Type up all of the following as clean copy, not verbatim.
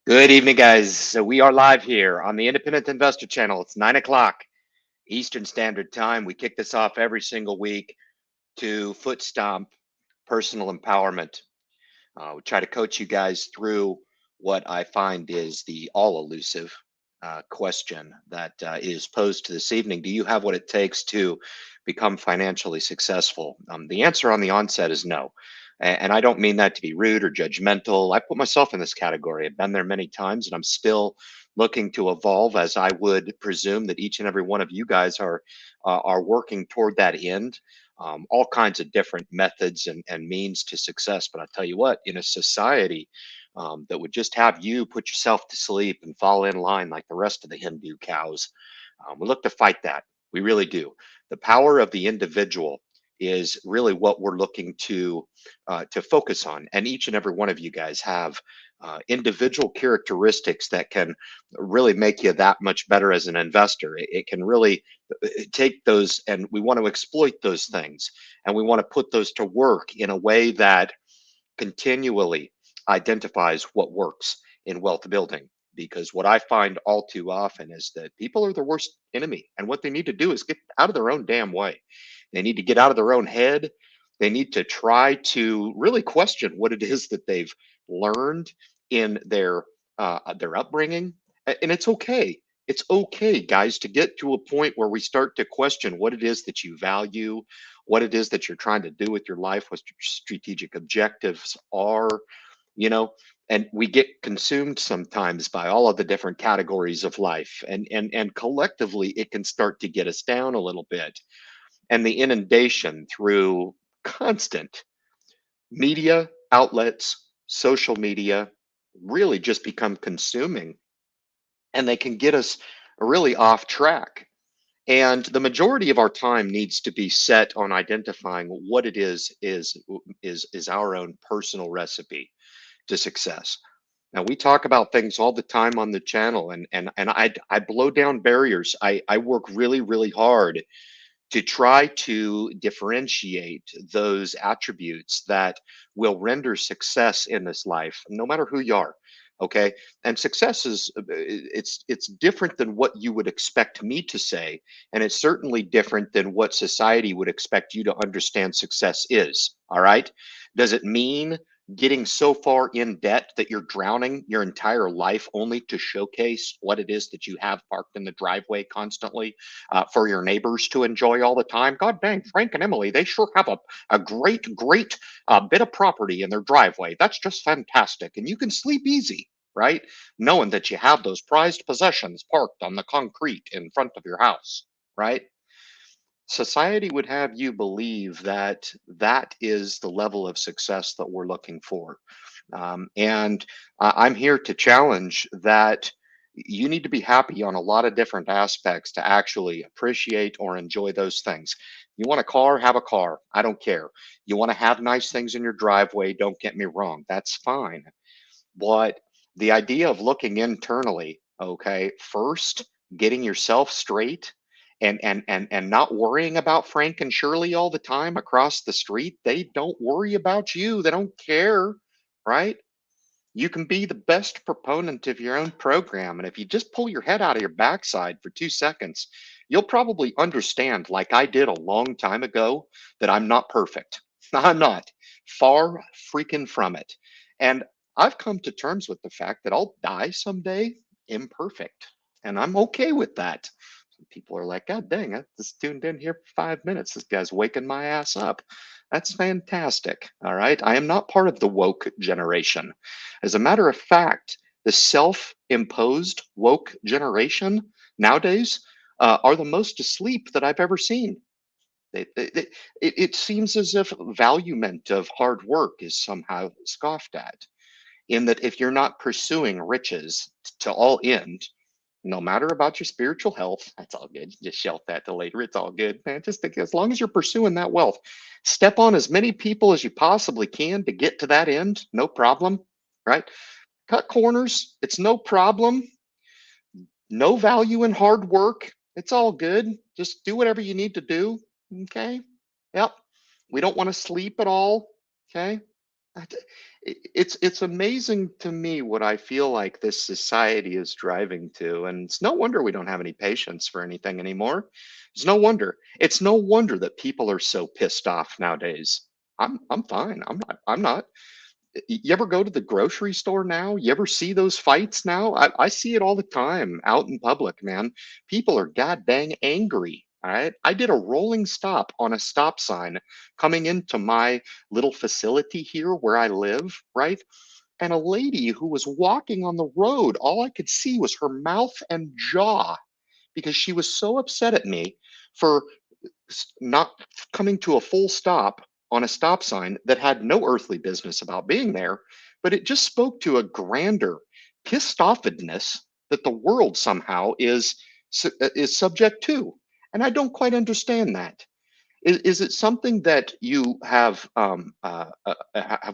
Good evening, guys. So we are live here on the Independent Investor Channel. It's 9 o'clock Eastern Standard Time. We kick this off every single week to foot stomp personal empowerment. We try to coach you guys through what I find is the all elusive question that is posed to this evening. Do you have what it takes to become financially successful? The answer on the onset is no. And I don't mean that to be rude or judgmental. I put myself in this category. I've been there many times and I'm still looking to evolve, as I would presume that each and every one of you guys are working toward that end. All kinds of different methods and means to success. But I tell you what, in a society that would just have you put yourself to sleep and fall in line like the rest of the Hindu cows, we look to fight that. We really do. The power of the individual is really what we're looking to focus on, and each and every one of you guys have individual characteristics that can really make you that much better as an investor. It can really take those, and we want to exploit those things, and we want to put those to work in a way that continually identifies what works in wealth building. Because what I find all too often is that people are their worst enemy. And what they need to do is get out of their own damn way. They need to get out of their own head. They need to try to really question what it is that they've learned in their upbringing. And it's okay. It's okay, guys, to get to a point where we start to question what it is that you value, what it is that you're trying to do with your life, what your strategic objectives are, you know, and we get consumed sometimes by all of the different categories of life, and collectively it can start to get us down a little bit. And the inundation through constant media outlets, social media, really just become consuming, and they can get us really off track. And the majority of our time needs to be set on identifying what it is our own personal recipe to success. Now we talk about things all the time on the channel, and I blow down barriers. I work really hard to try to differentiate those attributes that will render success in this life, no matter who you are. Okay. And success is it's different than what you would expect me to say. And it's certainly different than what society would expect you to understand success is. All right. Does it mean getting so far in debt that you're drowning your entire life only to showcase what it is that you have parked in the driveway constantly for your neighbors to enjoy all the time? God dang, Frank and Emily, they sure have a great bit of property in their driveway. That's just fantastic. And you can sleep easy, right? Knowing that you have those prized possessions parked on the concrete in front of your house, right? Society would have you believe that that is the level of success that we're looking for. And I'm here to challenge that you need to be happy on a lot of different aspects to actually appreciate or enjoy those things. You want a car, have a car. I don't care. You want to have nice things in your driveway. Don't get me wrong. That's fine. But the idea of looking internally, okay, first getting yourself straight and not worrying about Frank and Shirley all the time across the street. They don't worry about you. They don't care, right? You can be the best proponent of your own program. And if you just pull your head out of your backside for 2 seconds, you'll probably understand, like I did a long time ago, that I'm not perfect. I'm not. Far freaking from it. And I've come to terms with the fact that I'll die someday imperfect. And I'm okay with that. Some people are like, God dang, I just tuned in here for 5 minutes. This guy's waking my ass up. That's fantastic. All right. I am not part of the woke generation. As a matter of fact, the self imposed woke generation nowadays are the most asleep that I've ever seen. It seems as if valuement of hard work is somehow scoffed at, in that if you're not pursuing riches to all end, no matter about your spiritual health, that's all good. Just shelf that to later. It's all good, man. Just think, as long as you're pursuing that wealth, step on as many people as you possibly can to get to that end. No problem, right? Cut corners. It's no problem. No value in hard work. It's all good. Just do whatever you need to do. Okay. Yep. We don't want to sleep at all. Okay. I d- it's amazing to me what I feel like this society is driving to, and it's no wonder we don't have any patience for anything anymore. It's no wonder. It's no wonder that people are so pissed off nowadays. I'm fine. I'm not. You ever go to the grocery store now? You ever see those fights now? I see it all the time out in public, man. People are god dang angry. All right. I did a rolling stop on a stop sign coming into my little facility here where I live, right? And a lady who was walking on the road, all I could see was her mouth and jaw because she was so upset at me for not coming to a full stop on a stop sign that had no earthly business about being there, but it just spoke to a grander pissed offedness that the world somehow is subject to. And I don't quite understand that. Is it something that you have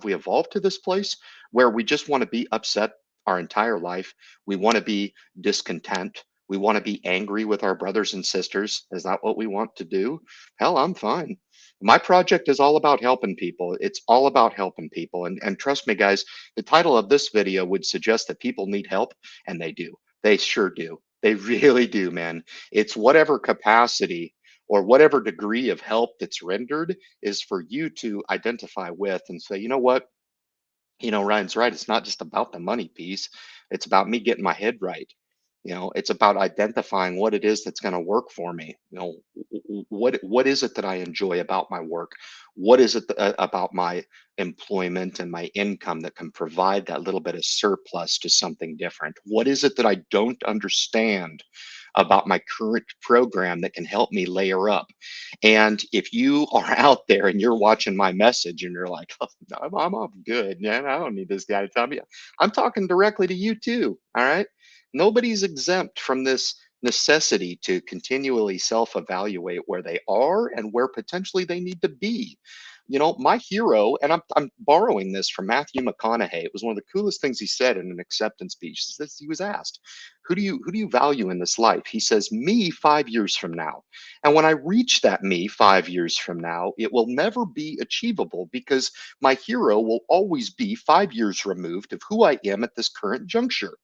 we evolved to this place where we just want to be upset our entire life? We want to be discontent. We want to be angry with our brothers and sisters. Is that what we want to do? Hell, I'm fine. My project is all about helping people. It's all about helping people. And trust me, guys, the title of this video would suggest that people need help, and they do. They sure do. They really do, man. It's whatever capacity or whatever degree of help that's rendered is for you to identify with and say, you know what? Ryan's right. It's not just about the money piece. It's about me getting my head right. It's about identifying what it is that's going to work for me. What is it that I enjoy about my work? What is it about my employment and my income that can provide that little bit of surplus to something different? What is it that I don't understand about my current program that can help me layer up? And if you are out there and you're watching my message and you're like, oh, I'm good, man, I don't need this guy to tell me. I'm talking directly to you too. All right. Nobody's exempt from this necessity to continually self evaluate where they are and where potentially they need to be. My hero, and I'm borrowing this from Matthew McConaughey. It was one of the coolest things he said in an acceptance speech. He was asked, who do you value in this life? He says, me 5 years from now. And when I reach that me 5 years from now, it will never be achievable because my hero will always be 5 years removed of who I am at this current juncture.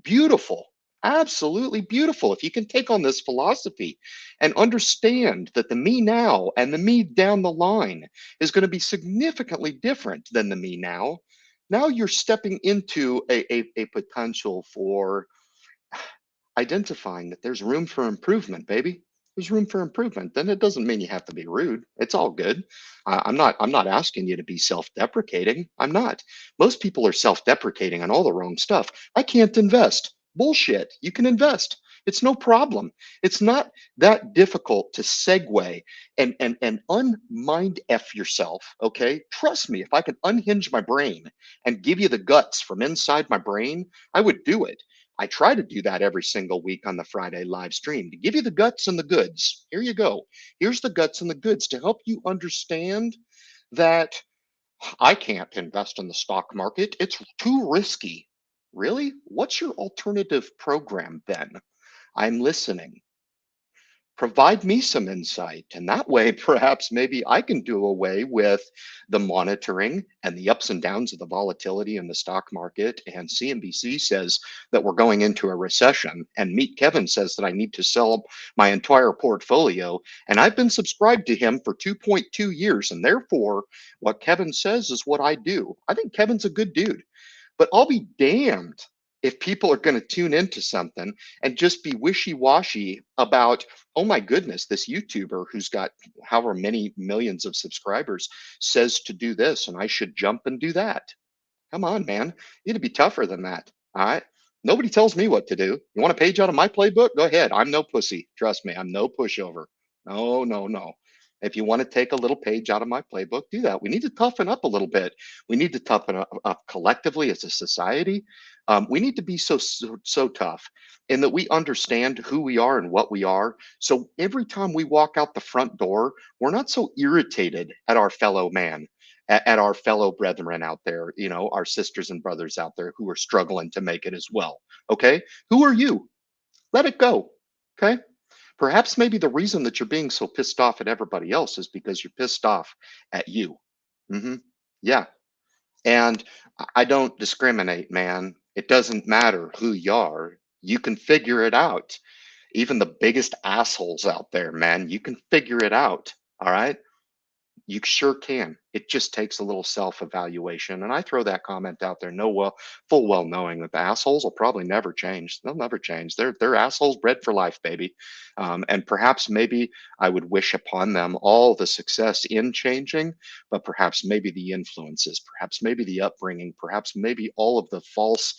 Beautiful. Absolutely beautiful. If you can take on this philosophy and understand that the me now and the me down the line is going to be significantly different than the me now, now you're stepping into a potential for identifying that there's room for improvement, baby. There's room for improvement. Then it doesn't mean you have to be rude. It's all good. I'm not asking you to be self-deprecating. I'm not. Most people are self-deprecating on all the wrong stuff. I can't invest. Bullshit. You can invest. It's no problem. It's not that difficult to segue and unmind F yourself. Okay. Trust me, if I could unhinge my brain and give you the guts from inside my brain, I would do it. I try to do that every single week on the Friday live stream to give you the guts and the goods. Here you go. Here's the guts and the goods to help you understand that I can't invest in the stock market. It's too risky. Really? What's your alternative program then? I'm listening. Provide me some insight. And that way, perhaps maybe I can do away with the monitoring and the ups and downs of the volatility in the stock market. And CNBC says that we're going into a recession. And Meet Kevin says that I need to sell my entire portfolio. And I've been subscribed to him for 2.2 years. And therefore, what Kevin says is what I do. I think Kevin's a good dude. But I'll be damned if people are going to tune into something and just be wishy-washy about, oh my goodness, this YouTuber who's got however many millions of subscribers says to do this and I should jump and do that. Come on, man. You need to be tougher than that. All right. Nobody tells me what to do. You want a page out of my playbook? Go ahead. I'm no pussy. Trust me, I'm no pushover. No, no, no. If you want to take a little page out of my playbook, do that. We need to toughen up a little bit. We need to toughen up collectively as a society. We need to be so tough in that we understand who we are and what we are. So every time we walk out the front door, we're not so irritated at our fellow man, at our fellow brethren out there, our sisters and brothers out there who are struggling to make it as well. Okay. Who are you? Let it go. Okay. Perhaps maybe the reason that you're being so pissed off at everybody else is because you're pissed off at you. hmm Yeah. And I don't discriminate, man. It doesn't matter who you are. You can figure it out. Even the biggest assholes out there, man, you can figure it out. All right. You sure can. It just takes a little self-evaluation. And I throw that comment out there, no well, full well knowing that the assholes will probably never change. They'll never change. They're assholes bred for life, baby. And perhaps maybe I would wish upon them all the success in changing, but perhaps maybe the influences, perhaps maybe the upbringing, perhaps maybe all of the false,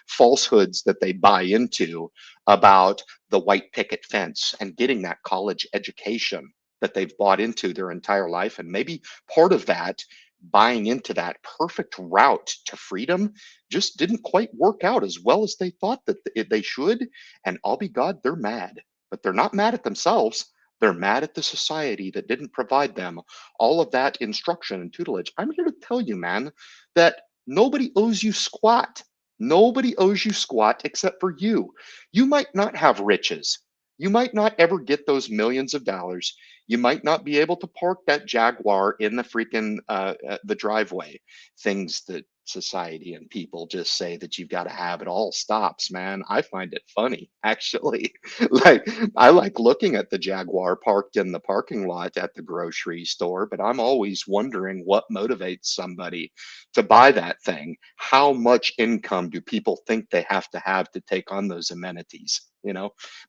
falsehoods that they buy into about the white picket fence and getting that college education that they've bought into their entire life. And maybe part of that, buying into that perfect route to freedom, just didn't quite work out as well as they thought that they should. And I'll be God, they're mad, but they're not mad at themselves. They're mad at the society that didn't provide them all of that instruction and tutelage. I'm here to tell you, man, that nobody owes you squat. Nobody owes you squat except for you. You might not have riches. You might not ever get those millions of dollars. You might not be able to park that Jaguar in the freaking the driveway. Things that society and people just say that you've got to have. It all stops, man. I find it funny, actually. Like, I like looking at the Jaguar parked in the parking lot at the grocery store, but I'm always wondering what motivates somebody to buy that thing. How much income do people think they have to take on those amenities?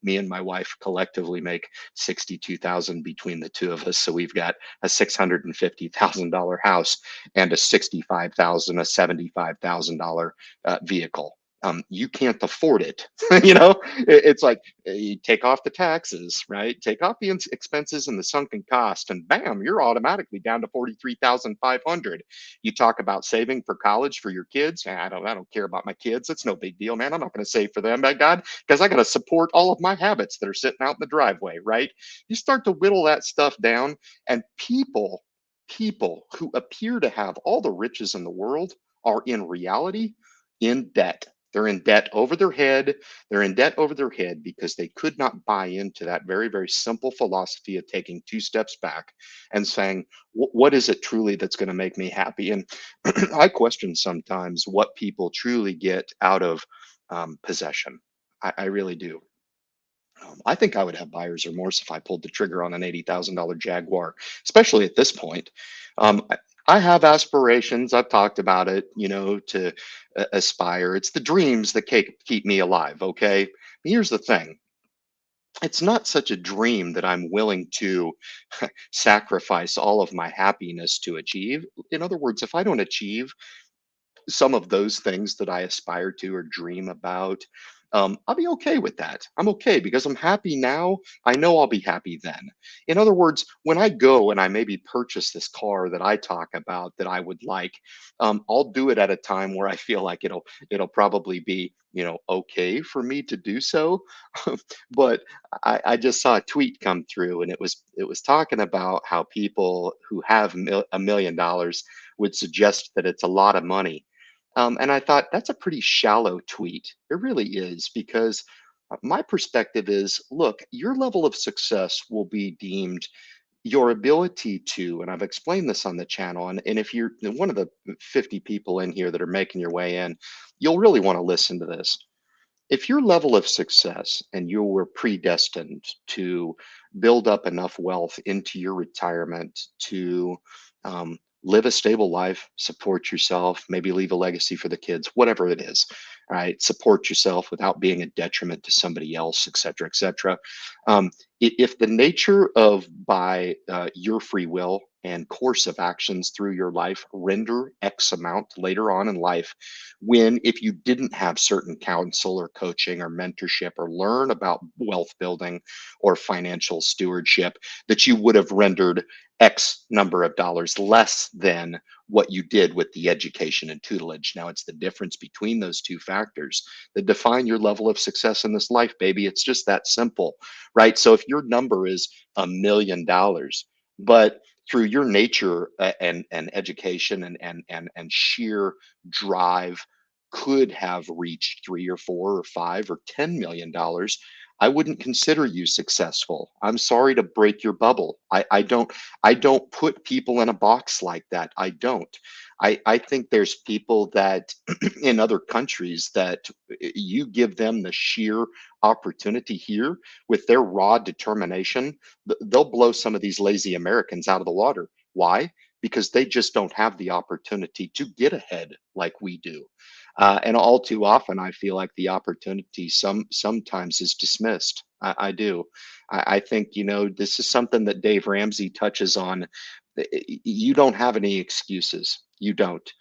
Me and my wife collectively make 62,000 between the two of us. So we've got a $650,000 house and a 65,000, a $75,000 vehicle. You can't afford it. It's like you take off the taxes, right? Take off the expenses and the sunken cost, and bam, you're automatically down to 43,500. You talk about saving for college for your kids. I don't care about my kids. It's no big deal, man. I'm not going to save for them, by God, because I got to support all of my habits that are sitting out in the driveway, right? You start to whittle that stuff down, and people who appear to have all the riches in the world are in reality in debt. They're in debt over their head. They're in debt over their head because they could not buy into that very, very simple philosophy of taking two steps back and saying, what is it truly that's going to make me happy? And I question sometimes what people truly get out of possession. I really do. I think I would have buyer's remorse if I pulled the trigger on an $80,000 Jaguar, especially at this point. I have aspirations. I've talked about it, to aspire. It's the dreams that keep me alive. Okay. Here's the thing. It's not such a dream that I'm willing to sacrifice all of my happiness to achieve. In other words, if I don't achieve some of those things that I aspire to or dream about, I'll be okay with that. I'm okay because I'm happy now. I know I'll be happy then. In other words, when I go and I maybe purchase this car that I talk about that I would like, I'll do it at a time where I feel like it'll probably be okay for me to do so. But I just saw a tweet come through, and it was talking about how people who have $1 million would suggest that it's a lot of money, and I thought that's a pretty shallow tweet. It really is, because my perspective is, look, your level of success will be deemed your ability to, and I've explained this on the channel, and if you're one of the 50 people in here that are making your way in, you'll really want to listen to this. If your level of success and you were predestined to build up enough wealth into your retirement to live a stable life, support yourself, maybe leave a legacy for the kids, whatever it is, right? Support yourself without being a detriment to somebody else, et cetera, et cetera. If the nature of by your free will and course of actions through your life render X amount later on in life, when if you didn't have certain counsel or coaching or mentorship or learn about wealth building or financial stewardship, that you would have rendered X number of dollars less than what you did with the education and tutelage. Now, it's the difference between those two factors that define your level of success in this life, baby. It's just that simple, right? So if your number is $1 million, but through your nature and education and sheer drive could have reached 3 or 4 or 5 or $10 million, I wouldn't consider you successful. I'm sorry to break your bubble. I don't put people in a box like that. I don't. I think there's people that in other countries that you give them the sheer opportunity here with their raw determination, they'll blow some of these lazy Americans out of the water. Why? Because they just don't have the opportunity to get ahead like we do. And all too often, I feel like the opportunity sometimes is dismissed. I do. I think, this is something that Dave Ramsey touches on. You don't have any excuses. You don't.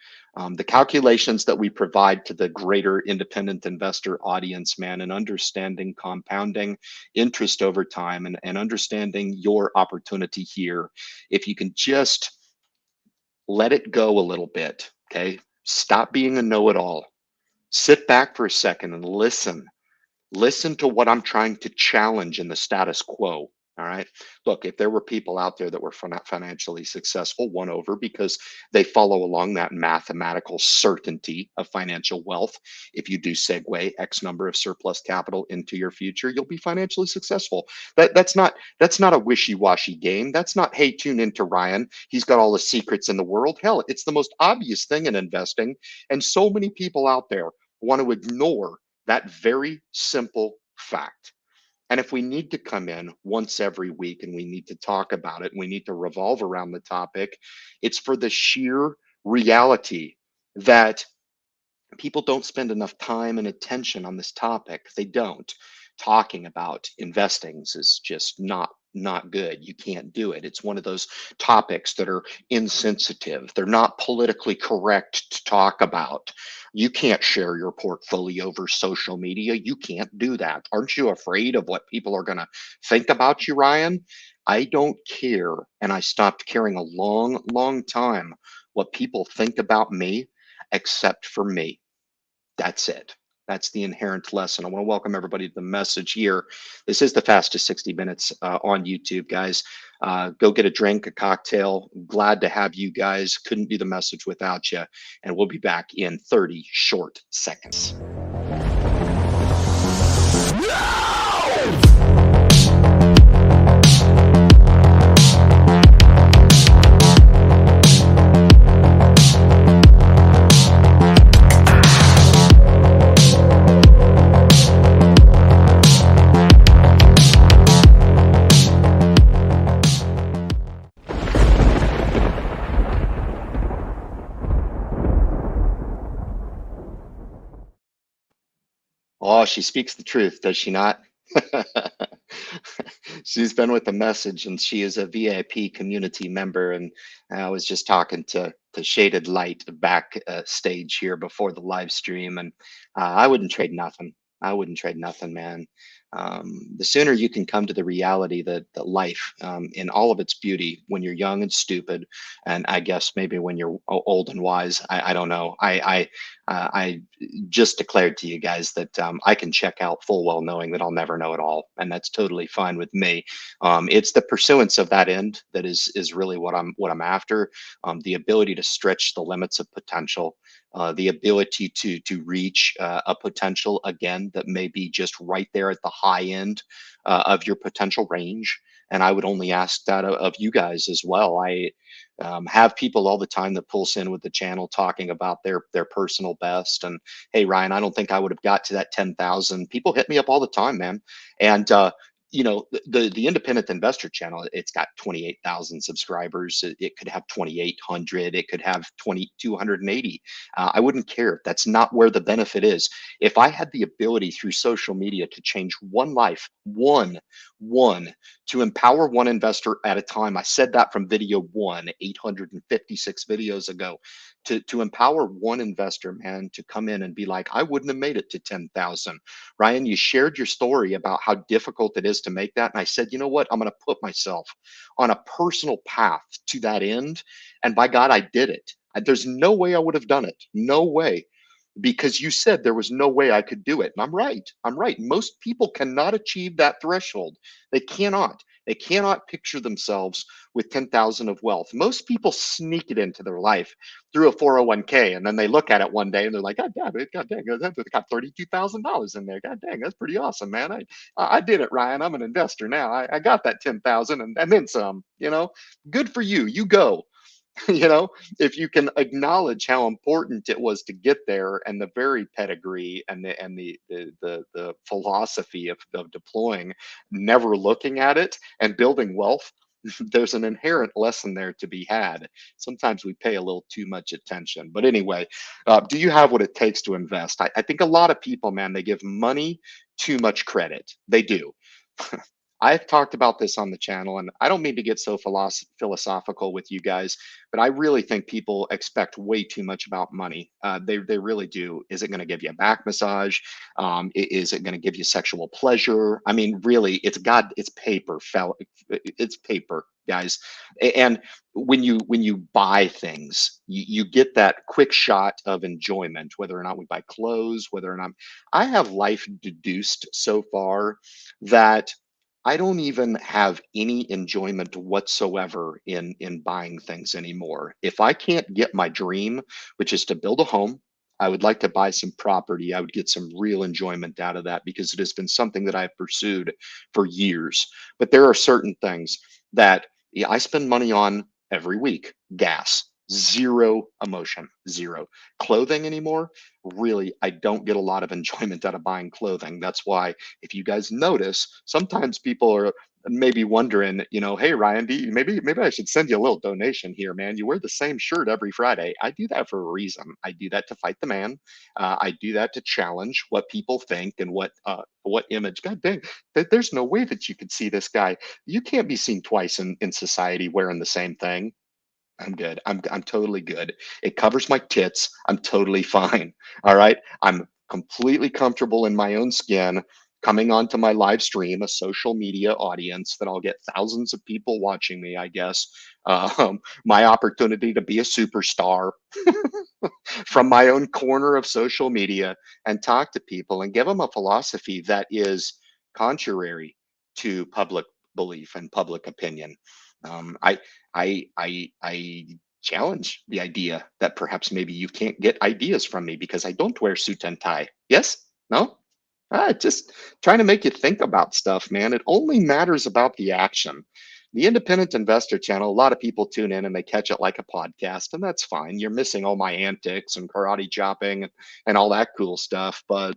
The calculations that we provide to the greater independent investor audience, man, and understanding compounding interest over time and understanding your opportunity here, if you can just let it go a little bit, okay? Stop being a know it all. Sit back for a second and listen. Listen to what I'm trying to challenge in the status quo. All right. Look, if there were people out there that were financially successful, won over because they follow along that mathematical certainty of financial wealth. If you do segue X number of surplus capital into your future, you'll be financially successful. That's not a wishy-washy game. That's not, hey, tune into Ryan. He's got all the secrets in the world. Hell, it's the most obvious thing in investing. And so many people out there want to ignore that very simple fact. And if we need to come in once every week and we need to talk about it and we need to revolve around the topic, it's for the sheer reality that people don't spend enough time and attention on this topic. They don't. Talking about investings is just not good. You can't do it. It's one of those topics that are insensitive. They're not politically correct to talk about. You can't share your portfolio over social media. You can't do that. Aren't you afraid of what people are going to think about you, Ryan? I don't care. And I stopped caring a long time what people think about me, except for me. That's it. That's the inherent lesson. I want to welcome everybody to the message here. This is the fastest 60 minutes on YouTube, guys. Go get a drink, a cocktail. Glad to have you guys. Couldn't do the message without you. And we'll be back in 30 short seconds. Oh, she speaks the truth, does she not? She's been with the message and she is a VIP community member. And I was just talking to Shaded Light back stage here before the live stream. And I wouldn't trade nothing. I wouldn't trade nothing, man. The sooner you can come to the reality that life in all of its beauty, when you're young and stupid, and I guess maybe when you're old and wise, I don't know. I just declared to you guys that I can check out full well knowing that I'll never know it all, and that's totally fine with me. It's the pursuance of that end that is really what I'm after. The ability to stretch the limits of potential, the ability to reach a potential again that may be just right there at the high end of your potential range. And I would only ask that of you guys as well. I have people all the time that pulse in with the channel talking about their personal best. And hey, Ryan, I don't think I would have got to that 10,000. People hit me up all the time, man. And the independent investor channel, it's got 28,000 subscribers. It could have 2,800. It could have 2,280. I wouldn't care. That's not where the benefit is. If I had the ability through social media to change one life, one, to empower one investor at a time. I said that from video one, 856 videos ago. To empower one investor, man, to come in and be like, I wouldn't have made it to 10,000. Ryan, you shared your story about how difficult it is to make that. And I said, you know what? I'm going to put myself on a personal path to that end. And by God, I did it. There's no way I would have done it. No way, because you said there was no way I could do it. And I'm right. I'm right. Most people cannot achieve that threshold. They cannot. They cannot picture themselves with 10,000 of wealth. Most people sneak it into their life through a 401k, and then they look at it one day and they're like, God damn it, God dang, I've got $32,000 in there. God dang, that's pretty awesome, man. I did it, Ryan. I'm an investor now. I got that 10,000 and then some, Good for you. You go. you know, if you can acknowledge how important it was to get there and the very pedigree and the philosophy of deploying, never looking at it and building wealth, there's an inherent lesson there to be had. Sometimes we pay a little too much attention. But anyway, do you have what it takes to invest? I think a lot of people, man, they give money too much credit. They do. I've talked about this on the channel, and I don't mean to get so philosophical with you guys, but I really think people expect way too much about money. They really do. Is it going to give you a back massage? Is it going to give you sexual pleasure? I mean, really, it's paper, it's paper, guys. And when you buy things, you get that quick shot of enjoyment, whether or not we buy clothes, whether or not I have life deduced so far that I don't even have any enjoyment whatsoever in buying things anymore. If I can't get my dream, which is to build a home, I would like to buy some property. I would get some real enjoyment out of that because it has been something that I've pursued for years. But there are certain things that, yeah, I spend money on every week. Gas, zero emotion, zero. Clothing anymore, really, I don't get a lot of enjoyment out of buying clothing. That's why, if you guys notice, sometimes people are maybe wondering, hey Ryan, maybe I should send you a little donation here, man. You wear the same shirt every Friday. I do that for a reason. I do that to fight the man. I do that to challenge what people think and what image. God dang, there's no way that you could see this guy. You can't be seen twice in society wearing the same thing. I'm good. I'm totally good. It covers my tits. I'm totally fine. All right. I'm completely comfortable in my own skin coming onto my live stream, a social media audience that I'll get thousands of people watching me, I guess. My opportunity to be a superstar from my own corner of social media and talk to people and give them a philosophy that is contrary to public belief and public opinion. Um, I, I challenge the idea that perhaps maybe you can't get ideas from me because I don't wear suit and tie. Yes? No? Just trying to make you think about stuff, man. It only matters about the action. The Independent Investor channel, a lot of people tune in and they catch it like a podcast, and that's fine. You're missing all my antics and karate chopping and all that cool stuff, but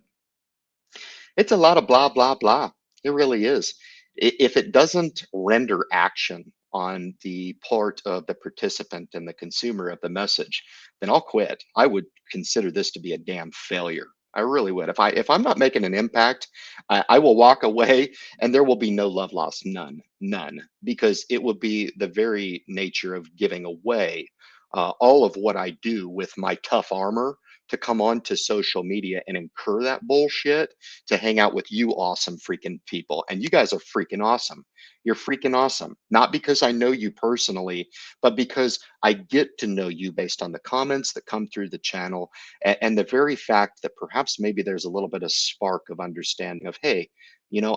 it's a lot of blah, blah, blah. It really is. If it doesn't render action on the part of the participant and the consumer of the message, then I'll quit. I would consider this to be a damn failure. I really would. If I'm not making an impact, I will walk away and there will be no love lost, none, because it would be the very nature of giving away all of what I do with my tough armor to come onto social media and incur that bullshit to hang out with you awesome freaking people. And you guys are freaking awesome. You're freaking awesome. Not because I know you personally, but because I get to know you based on the comments that come through the channel and the very fact that perhaps maybe there's a little bit of spark of understanding of, hey,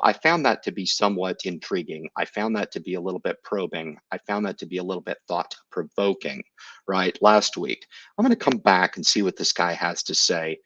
I found that to be somewhat intriguing. I found that to be a little bit probing. I found that to be a little bit thought provoking, right? Last week. I'm going to come back and see what this guy has to say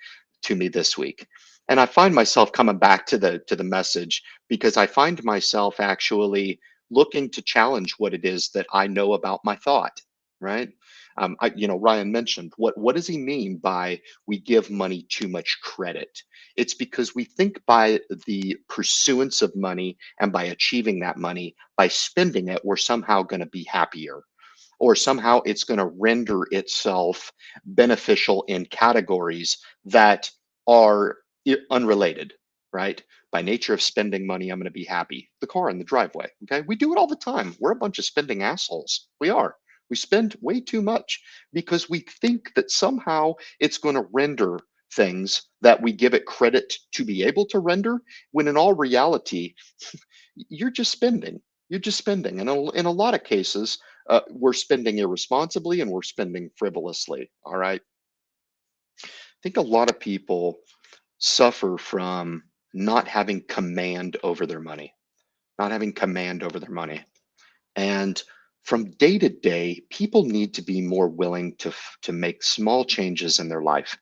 to me this week. And I find myself coming back to the message because I find myself actually looking to challenge what it is that I know about my thought, right? Ryan mentioned what does he mean by we give money too much credit? It's because we think by the pursuance of money and by achieving that money, by spending it, we're somehow going to be happier or somehow it's going to render itself beneficial in categories that are unrelated, right? By nature of spending money, I'm going to be happy. The car in the driveway, okay? We do it all the time. We're a bunch of spending assholes. We are. We spend way too much because we think that somehow it's going to render things that we give it credit to be able to render, when in all reality, you're just spending. You're just spending. And in a lot of cases, we're spending irresponsibly and we're spending frivolously. All right. I think a lot of people suffer from not having command over their money, not having command over their money. And from day to day, people need to be more willing to make small changes in their life.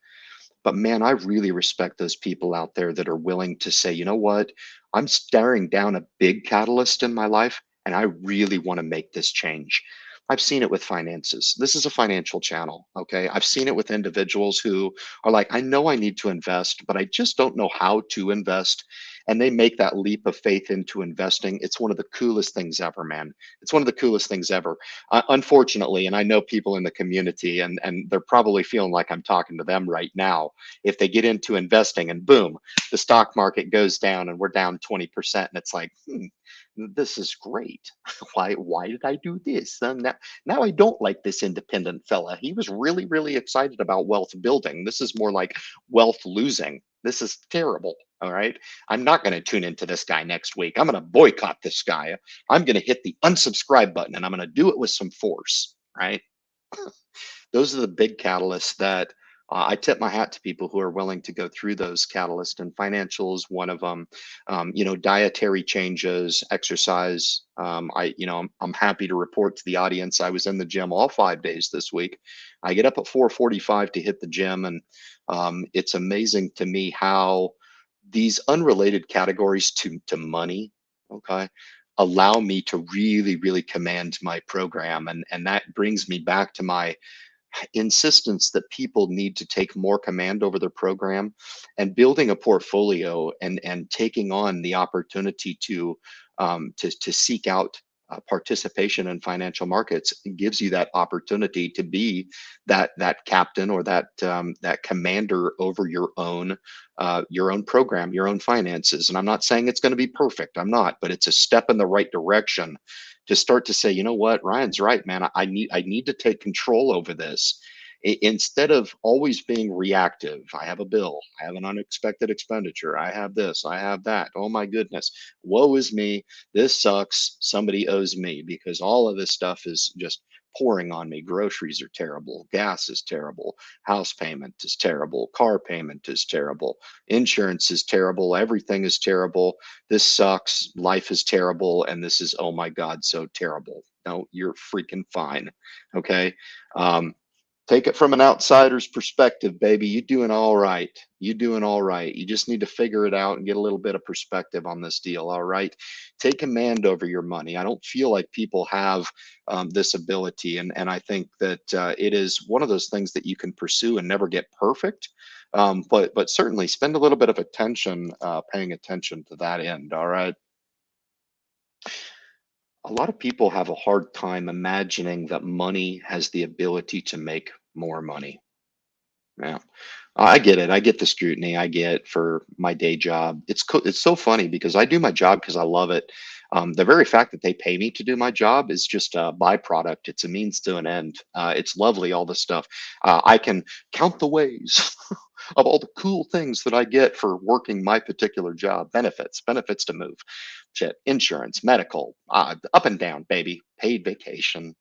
But man, I really respect those people out there that are willing to say, you know what, I'm staring down a big catalyst in my life and I really want to make this change. I've seen it with finances. This is a financial channel. Okay. I've seen it with individuals who are like, I know I need to invest, but I just don't know how to invest. And they make that leap of faith into investing. It's one of the coolest things ever, man. It's one of the coolest things ever. Unfortunately, and I know people in the community, and they're probably feeling like I'm talking to them right now. If they get into investing and boom, the stock market goes down and we're down 20%, and it's like, this is great. Why did I do this? Now I don't like this independent fella. He was really, really excited about wealth building. This is more like wealth losing. This is terrible. All right. I'm not going to tune into this guy next week. I'm going to boycott this guy. I'm going to hit the unsubscribe button and I'm going to do it with some force. Right. Those are the big catalysts that I tip my hat to people who are willing to go through those catalysts, and financial is one of them. Dietary changes, exercise. I'm happy to report to the audience. I was in the gym all 5 days this week. I get up at 4:45 to hit the gym, and it's amazing to me how these unrelated categories to money, okay, allow me to really, really command my program, and that brings me back to my insistence that people need to take more command over their program, and building a portfolio and taking on the opportunity to seek out participation in financial markets gives you that opportunity to be that captain or that commander over your own program, your own finances. And I'm not saying it's going to be perfect. I'm not, but it's a step in the right direction to start to say, you know what, Ryan's right, man. I need to take control over this. Instead of always being reactive. I have a bill, I have an unexpected expenditure, I have this, I have that. Oh my goodness, woe is me. This sucks. Somebody owes me, because all of this stuff is just pouring on me. Groceries are terrible. Gas is terrible. House payment is terrible. Car payment is terrible. Insurance is terrible. Everything is terrible. This sucks. Life is terrible. And this is, oh my God, so terrible. No, you're freaking fine. Okay. Um, Take it from an outsider's perspective, baby. You doing all right. You doing all right. You just need to figure it out and get a little bit of perspective on this deal. All right. Take command over your money. I don't feel like people have this ability. And I think that it is one of those things that you can pursue and never get perfect. But certainly spend a little bit of attention, paying attention to that end. All right. A lot of people have a hard time imagining that money has the ability to make more money. Yeah, I get it. I get the scrutiny. I get for my day job. It's so funny because I do my job because I love it. The very fact that they pay me to do my job is just a byproduct. It's a means to an end. It's lovely, all this stuff. I can count the ways of all the cool things that I get for working my particular job. Benefits to move, shit, insurance, medical, up and down, baby, paid vacation.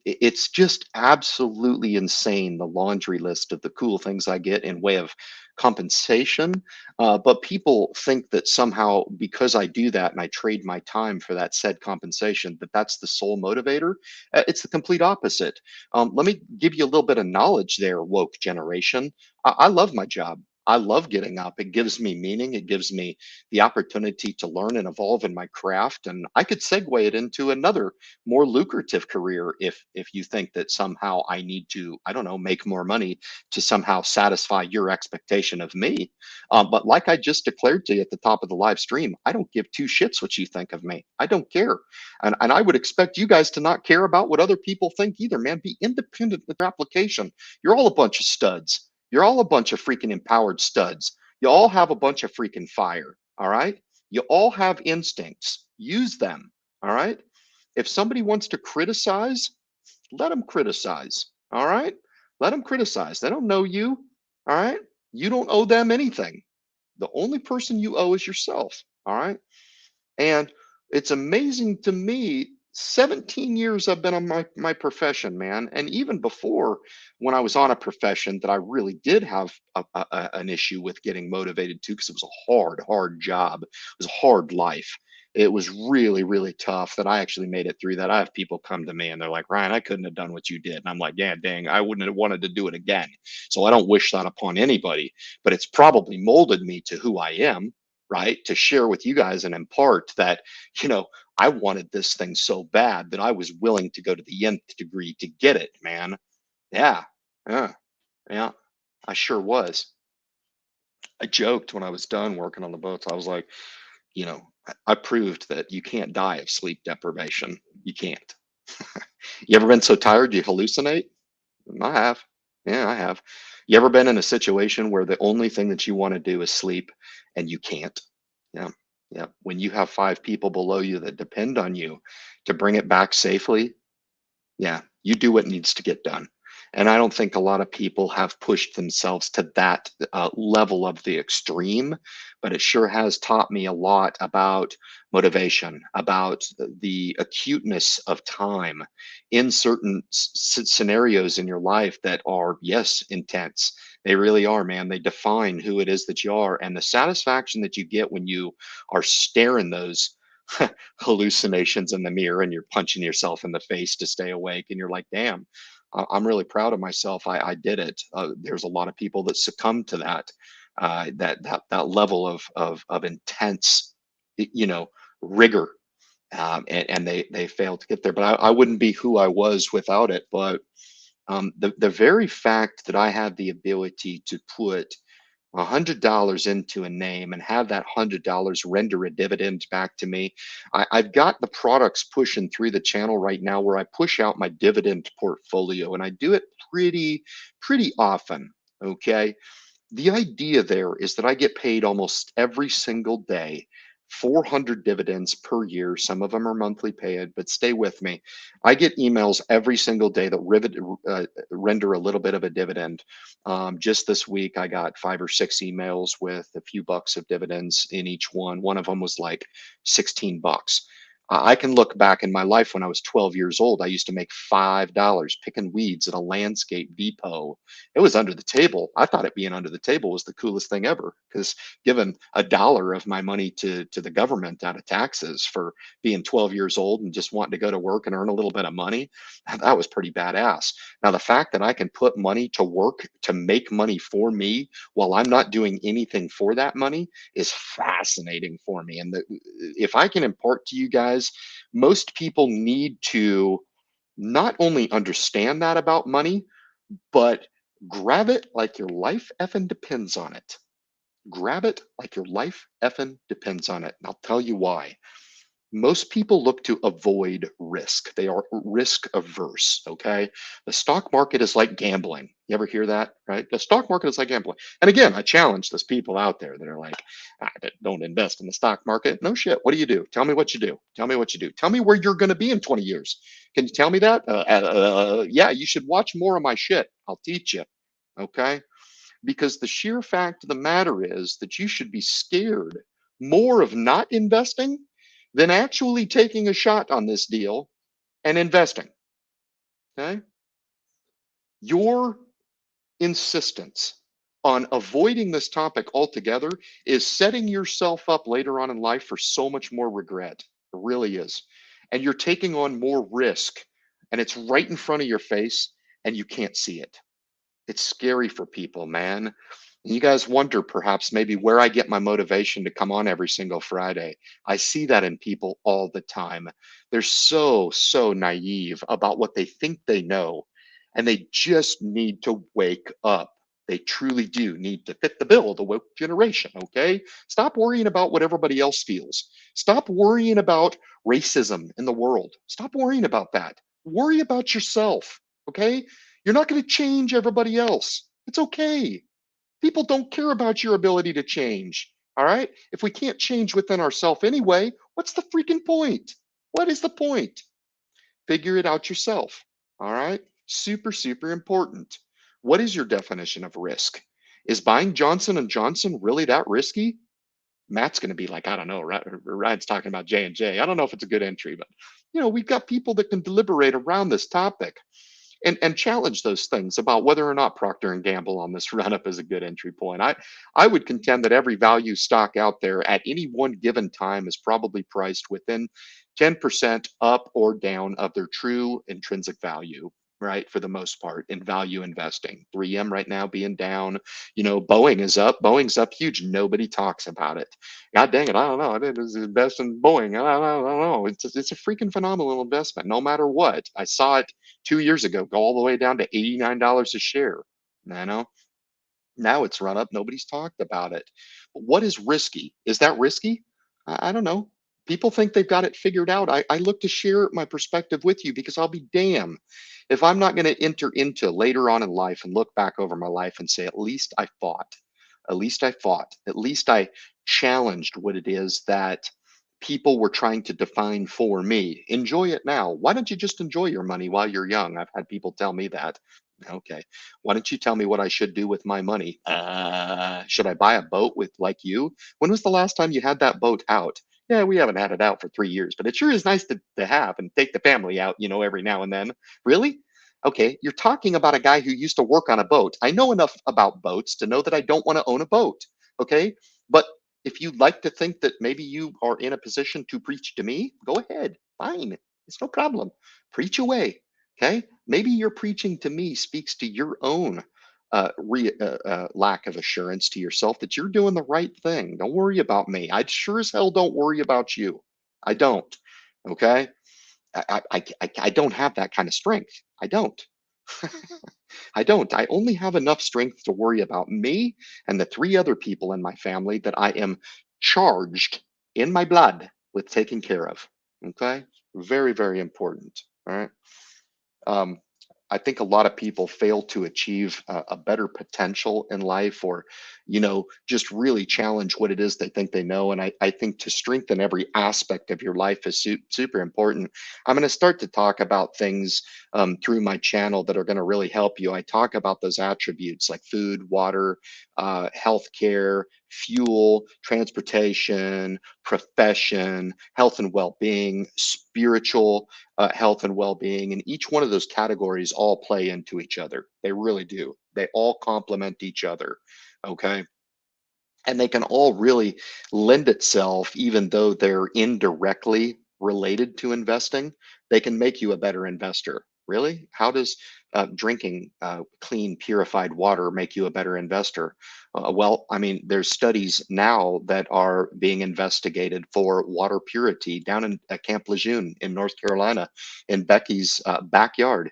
It's just absolutely insane, the laundry list of the cool things I get in way of compensation. But people think that somehow because I do that and I trade my time for that said compensation, that's the sole motivator. It's the complete opposite. Let me give you a little bit of knowledge there, woke generation. I love my job. I love getting up. It gives me meaning. It gives me the opportunity to learn and evolve in my craft. And I could segue it into another more lucrative career if you think that somehow I need to, I don't know, make more money to somehow satisfy your expectation of me. But like I just declared to you at the top of the live stream, I don't give two shits what you think of me. I don't care. And I would expect you guys to not care about what other people think either, man. Be independent with your application. You're all a bunch of studs. You're all a bunch of freaking empowered studs. You all have a bunch of freaking fire. All right. You all have instincts. Use them. All right. If somebody wants to criticize, let them criticize. All right. Let them criticize. They don't know you. All right. You don't owe them anything. The only person you owe is yourself. All right. And it's amazing to me. 17 years I've been on my profession, man. And even before, when I was on a profession that I really did have an issue with getting motivated to, because it was a hard job. It was a hard life. It was really, really tough that I actually made it through that. I have people come to me and they're like, Ryan, I couldn't have done what you did. And I'm like, yeah, dang, I wouldn't have wanted to do it again. So I don't wish that upon anybody, but it's probably molded me to who I am, right? To share with you guys and impart that, you know, I wanted this thing so bad that I was willing to go to the nth degree to get it, man. Yeah. Yeah. Yeah. I sure was. I joked when I was done working on the boats. I was like, I proved that you can't die of sleep deprivation. You can't. You ever been so tired you hallucinate? I have. Yeah, I have. You ever been in a situation where the only thing that you want to do is sleep and you can't? Yeah. Yeah. When you have five people below you that depend on you to bring it back safely, yeah, you do what needs to get done. And I don't think a lot of people have pushed themselves to that level of the extreme, but it sure has taught me a lot about motivation, about the acuteness of time in certain scenarios in your life that are, yes, intense. They really are, man. They define who it is that you are. And the satisfaction that you get when you are staring those hallucinations in the mirror and you're punching yourself in the face to stay awake and you're like, damn, I'm really proud of myself. I did it. There's a lot of people that succumb to that level of intense, you know, rigor, and they fail to get there. But I wouldn't be who I was without it. But the very fact that I had the ability to put $100 into a name and have that $100 render a dividend back to me. I've got the products pushing through the channel right now where I push out my dividend portfolio, and I do it pretty often. Okay. The idea there is that I get paid almost every single day 400 dividends per year. Some of them are monthly paid, but stay with me. I get emails every single day that render a little bit of a dividend. Just this week, I got 5 or 6 emails with a few bucks of dividends in each one. One of them was like 16 bucks. I can look back in my life when I was 12 years old. I used to make $5 picking weeds at a landscape depot. It was under the table. I thought it being under the table was the coolest thing ever because giving $1 of my money to the government out of taxes for being 12 years old and just wanting to go to work and earn a little bit of money, that was pretty badass. Now, the fact that I can put money to work to make money for me while I'm not doing anything for that money is fascinating for me. And if I can impart to you guys, most people need to not only understand that about money, but grab it like your life effing depends on it. Grab it like your life effing depends on it. And I'll tell you why. Most people look to avoid risk. They are risk averse. Okay. The stock market is like gambling. You ever hear that? Right. The stock market is like gambling. And again, I challenge those people out there that are like, don't invest in the stock market. No shit. What do you do? Tell me what you do. Tell me what you do. Tell me where you're going to be in 20 years. Can you tell me that? Yeah, you should watch more of my shit. I'll teach you. Okay. Because the sheer fact of the matter is that you should be scared more of not investing than actually taking a shot on this deal and investing. Okay. Your insistence on avoiding this topic altogether is setting yourself up later on in life for so much more regret. It really is. And you're taking on more risk, and it's right in front of your face, and you can't see it. It's scary for people, man. You guys wonder perhaps maybe where I get my motivation to come on every single Friday. I see that in people all the time. They're so naive about what they think they know, and they just need to wake up. They truly do need to fit the bill of the woke generation, okay? Stop worrying about what everybody else feels. Stop worrying about racism in the world. Stop worrying about that. Worry about yourself, okay? You're not going to change everybody else. It's okay. People don't care about your ability to change. All right. If we can't change within ourselves anyway, what's the freaking point? What is the point? Figure it out yourself. All right. Super important. What is your definition of risk? Is buying Johnson and Johnson really that risky? Matt's going to be like, I don't know. Ryan's talking about J&J. I don't know if it's a good entry, but we've got people that can deliberate around this topic and challenge those things about whether or not Procter and Gamble on this run up is a good entry point. I would contend that every value stock out there at any one given time is probably priced within 10% up or down of their true intrinsic value. right? For the most part in value investing. 3M right now being down, Boeing is up. Boeing's up huge. Nobody talks about it. God dang it. I don't know. I did invest in Boeing. I don't know. It's a freaking phenomenal investment no matter what. I saw it 2 years ago go all the way down to $89 a share. You know, now it's run up. Nobody's talked about it. What is risky? Is that risky? I don't know. People think they've got it figured out. I look to share my perspective with you because I'll be damn if I'm not going to enter into later on in life and look back over my life and say, at least I fought. At least I fought. At least I challenged what it is that people were trying to define for me. Enjoy it now. Why don't you just enjoy your money while you're young? I've had people tell me that. Okay. Why don't you tell me what I should do with my money? Should I buy a boat with like you? When was the last time you had that boat out? Yeah, we haven't had it out for 3 years, but it sure is nice to have and take the family out, every now and then. Really? Okay, you're talking about a guy who used to work on a boat. I know enough about boats to know that I don't want to own a boat. Okay. But if you'd like to think that maybe you are in a position to preach to me, go ahead. Fine. It's no problem. Preach away. Okay. Maybe your preaching to me speaks to your own lack of assurance to yourself that you're doing the right thing. Don't worry about me. I sure as hell don't worry about you. I don't. Okay. I don't have that kind of strength. I don't. I don't. I only have enough strength to worry about me and the three other people in my family that I am charged in my blood with taking care of. Okay. Very, very important. All right. um, I think a lot of people fail to achieve a better potential in life, or, just really challenge what it is they think they know. And I think to strengthen every aspect of your life is super important. I'm going to start to talk about things through my channel that are going to really help you. I talk about those attributes like food, water, healthcare, fuel, transportation, profession, health and well being, spiritual health and well-being, and each one of those categories all play into each other. They really do. They all complement each other. Okay. And they can all really lend itself, even though they're indirectly related to investing, they can make you a better investor. Really? How does drinking clean, purified water make you a better investor? Well, I mean, there's studies now that are being investigated for water purity down in Camp Lejeune in North Carolina, in Becky's backyard.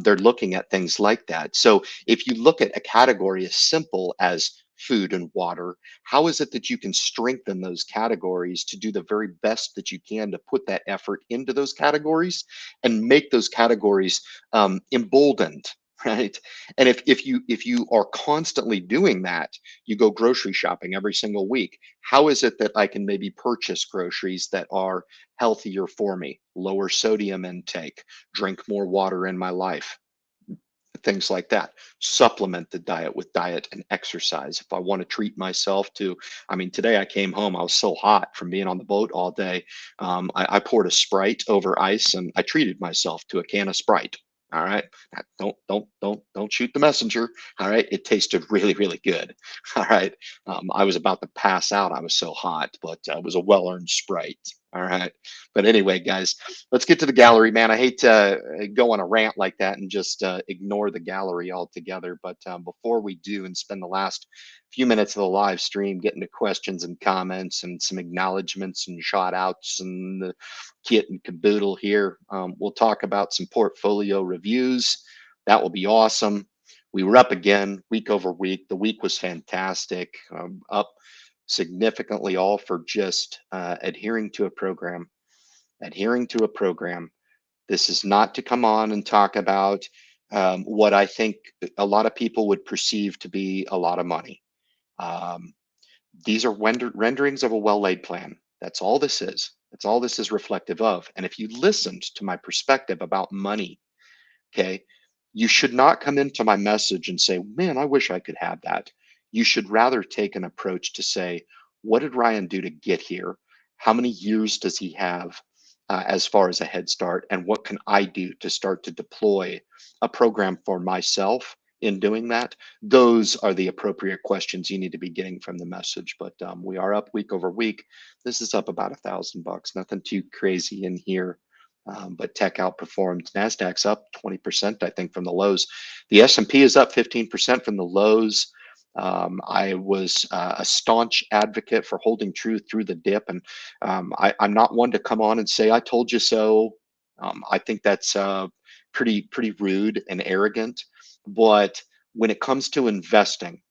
They're looking at things like that. So if you look at a category as simple as food and water, how is it that you can strengthen those categories to do the very best that you can to put that effort into those categories and make those categories emboldened, right? And if you are constantly doing that, you go grocery shopping every single week. How is it that I can maybe purchase groceries that are healthier for me, lower sodium intake, drink more water in my life? Things like that. Supplement the diet with diet and exercise. If I want to treat myself to, I mean, today I came home, I was so hot from being on the boat all day. I poured a Sprite over ice and I treated myself to a can of Sprite. All right. Don't shoot the messenger. All right. It tasted really, really good. All right. I was about to pass out. I was so hot, but it was a well-earned Sprite. All right. But anyway, guys, let's get to the gallery, man. I hate to go on a rant like that and just ignore the gallery altogether. But before we do and spend the last few minutes of the live stream getting to questions and comments and some acknowledgments and shout outs and the kit and caboodle here, we'll talk about some portfolio reviews. That will be awesome. We were up again week over week. The week was fantastic, up significantly, all for just adhering to a program. Adhering to a program. This is not to come on and talk about what I think a lot of people would perceive to be a lot of money. Um, these are renderings of a well laid plan. That's all this is. That's all this is reflective of. And if you listened to my perspective about money, okay, you should not come into my message and say, man, I wish I could have that. You should rather take an approach to say, what did Ryan do to get here? How many years does he have as far as a head start? And what can I do to start to deploy a program for myself in doing that? Those are the appropriate questions you need to be getting from the message. But we are up week over week. This is up about $1,000. Nothing too crazy in here. But tech outperformed. Nasdaq's up 20%, I think, from the lows. The S&P is up 15% from the lows. I was a staunch advocate for holding true through the dip, and I'm not one to come on and say I told you so. I think that's pretty rude and arrogant. But when it comes to investing,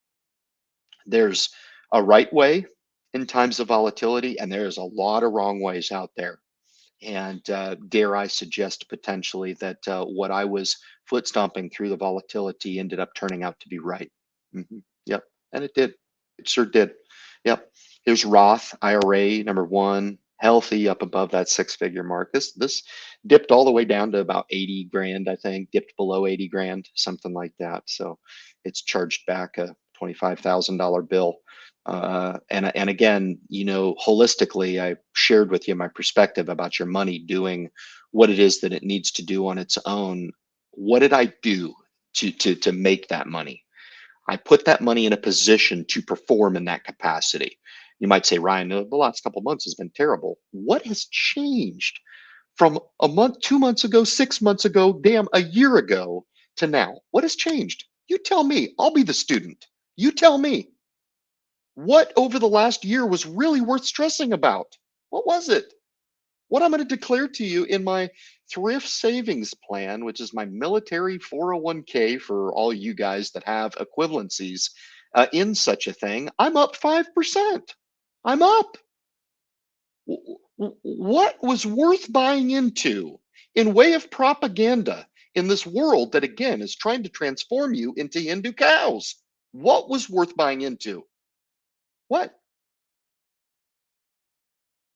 there's a right way in times of volatility, and there's a lot of wrong ways out there. And dare I suggest potentially that what I was foot stomping through the volatility ended up turning out to be right. Yep. And it did. It sure did. Yep. Here's Roth IRA number one, healthy up above that six-figure mark. This dipped all the way down to about 80 grand, I think, dipped below 80 grand, something like that. So it's charged back a $25,000 bill. And again, holistically, I shared with you my perspective about your money doing what it is that it needs to do on its own. What did I do to make that money? I put that money in a position to perform in that capacity. You might say, Ryan, the last couple months has been terrible. What has changed from a month, 2 months ago, 6 months ago, damn, a year ago to now? What has changed? You tell me. I'll be the student. You tell me. What over the last year was really worth stressing about? What was it? What I'm going to declare to you in my thrift savings plan, which is my military 401k for all you guys that have equivalencies in such a thing, I'm up 5%. I'm up. What was worth buying into in way of propaganda in this world that, again, is trying to transform you into Hindu cows? What was worth buying into? What?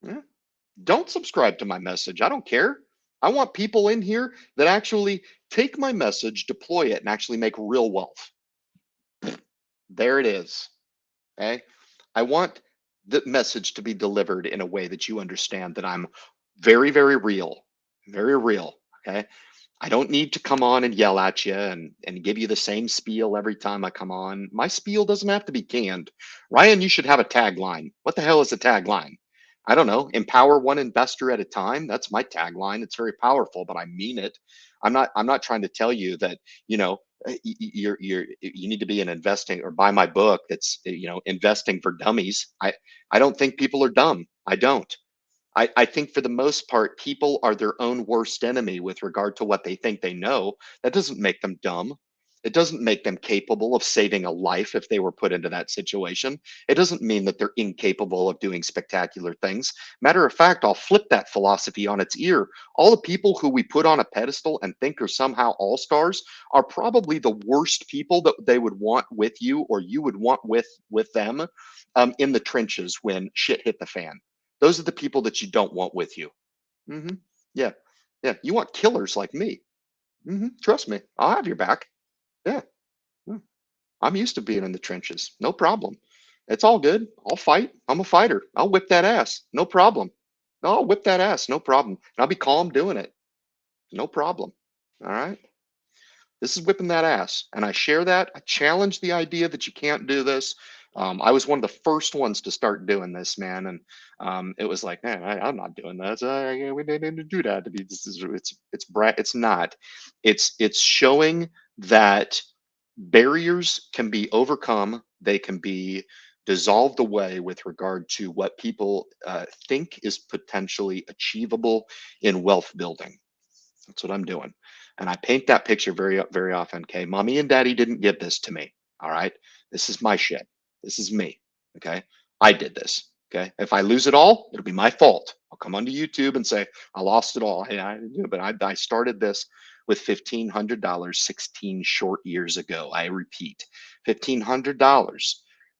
Yeah. Don't subscribe to my message. I don't care. I want people in here that actually take my message, deploy it, and actually make real wealth. There it is. Okay. I want the message to be delivered in a way that you understand that I'm very, very real, very real. Okay. I don't need to come on and yell at you and give you the same spiel every time I come on. My spiel doesn't have to be canned. Ryan, you should have a tagline. What the hell is a tagline? I don't know. Empower one investor at a time. That's my tagline. It's very powerful, but I mean it. I'm not trying to tell you that, you need to be an investing or buy my book that's, investing for dummies. I don't think people are dumb. I don't. I think for the most part, people are their own worst enemy with regard to what they think they know. That doesn't make them dumb. It doesn't make them capable of saving a life if they were put into that situation. It doesn't mean that they're incapable of doing spectacular things. Matter of fact, I'll flip that philosophy on its ear. All the people who we put on a pedestal and think are somehow all stars are probably the worst people that they would want with you or you would want with them in the trenches when shit hit the fan. Those are the people that you don't want with you. Hmm. Yeah. Yeah. You want killers like me. Trust me. I'll have your back. Yeah. Mm. I'm used to being in the trenches. No problem. It's all good. I'll fight. I'm a fighter. I'll whip that ass. No problem. No, I'll whip that ass. No problem. And I'll be calm doing it. No problem. All right. This is whipping that ass. And I share that. I challenge the idea that you can't do this. I was one of the first ones to start doing this, man. And it was like, man, I'm not doing that. We didn't do that. It's not. It's showing that barriers can be overcome. They can be dissolved away with regard to what people think is potentially achievable in wealth building. That's what I'm doing. And I paint that picture very, very often. Okay. Mommy and daddy didn't give this to me. All right. This is my shit. This is me. Okay. I did this. Okay. If I lose it all, it'll be my fault. I'll come onto YouTube and say, I lost it all. Hey, I didn't do it, but I started this with $1,500 16 short years ago. I repeat, $1,500.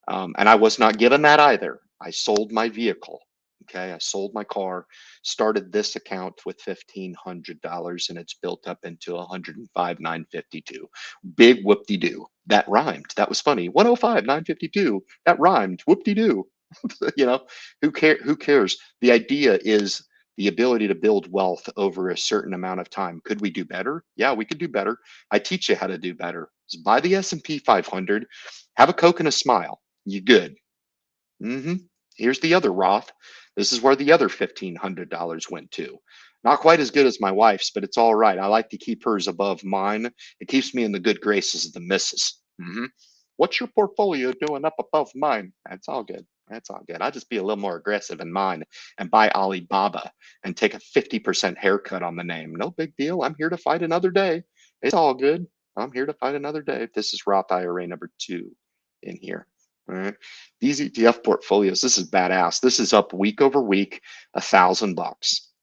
And I was not given that either. I sold my vehicle. Okay. I sold my car, started this account with $1,500 and it's built up into 105,952. Big whoop de doo. That rhymed. That was funny. 105,952. That rhymed. Whoop de doo. you know, who cares? The idea is the ability to build wealth over a certain amount of time. Could we do better? Yeah, we could do better. I teach you how to do better. Just buy the S&P 500, have a Coke and a smile. You good. hmm Here's the other Roth. This is where the other $1,500 went to. Not quite as good as my wife's, but it's all right. I like to keep hers above mine. It keeps me in the good graces of the missus. What's your portfolio doing up above mine? That's all good. That's all good. I'll just be a little more aggressive in mine and buy Alibaba and take a 50% haircut on the name. No big deal. I'm here to fight another day. It's all good. I'm here to fight another day. This is Roth IRA number 2 in here. All right. These ETF portfolios, this is badass. This is up week over week, $1,000.